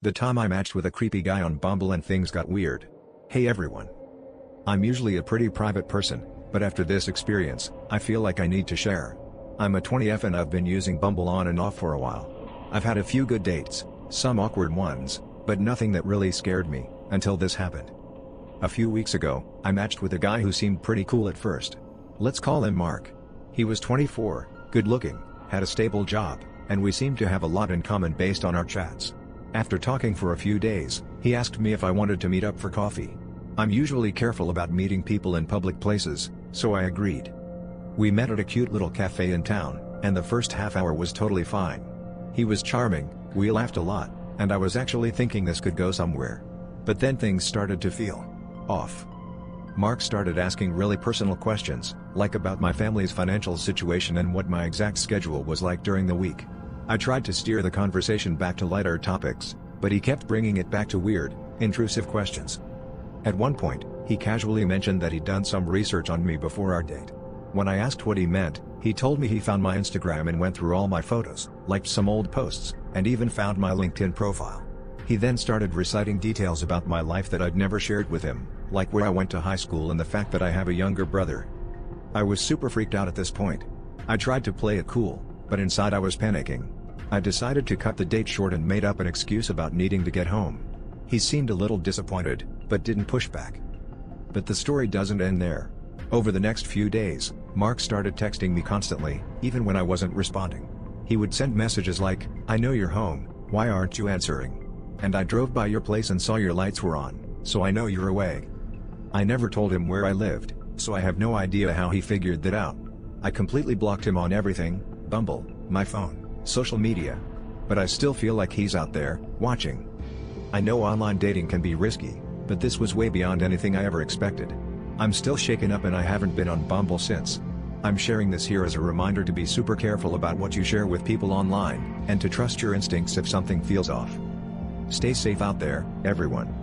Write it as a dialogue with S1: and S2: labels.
S1: The time I matched with a creepy guy on Bumble and things got weird. Hey everyone. I'm usually a pretty private person, but after this experience, I feel like I need to share. I'm a 20F and I've been using Bumble on and off for a while. I've had a few good dates, some awkward ones, but nothing that really scared me, until this happened. A few weeks ago, I matched with a guy who seemed pretty cool at first. Let's call him Mark. He was 24, good looking, had a stable job, and we seemed to have a lot in common based on our chats. After talking for a few days, he asked me if I wanted to meet up for coffee. I'm usually careful about meeting people in public places, so I agreed. We met at a cute little cafe in town, and the first half hour was totally fine. He was charming, we laughed a lot, and I was actually thinking this could go somewhere. But then things started to feel off. Mark started asking really personal questions, like about my family's financial situation and what my exact schedule was like during the week. I tried to steer the conversation back to lighter topics, but he kept bringing it back to weird, intrusive questions. At one point, he casually mentioned that he'd done some research on me before our date. When I asked what he meant, he told me he found my Instagram and went through all my photos, liked some old posts, and even found my LinkedIn profile. He then started reciting details about my life that I'd never shared with him, like where I went to high school and the fact that I have a younger brother. I was super freaked out at this point. I tried to play it cool, but inside I was panicking. I decided to cut the date short and made up an excuse about needing to get home. He seemed a little disappointed, but didn't push back. But the story doesn't end there. Over the next few days, Mark started texting me constantly, even when I wasn't responding. He would send messages like, "I know you're home, why aren't you answering? And I drove by your place and saw your lights were on, so I know you're away." I never told him where I lived, so I have no idea how he figured that out. I completely blocked him on everything, Bumble, my phone, social media. But I still feel like he's out there, watching. I know online dating can be risky, but this was way beyond anything I ever expected. I'm still shaken up and I haven't been on Bumble since. I'm sharing this here as a reminder to be super careful about what you share with people online, and to trust your instincts if something feels off. Stay safe out there, everyone.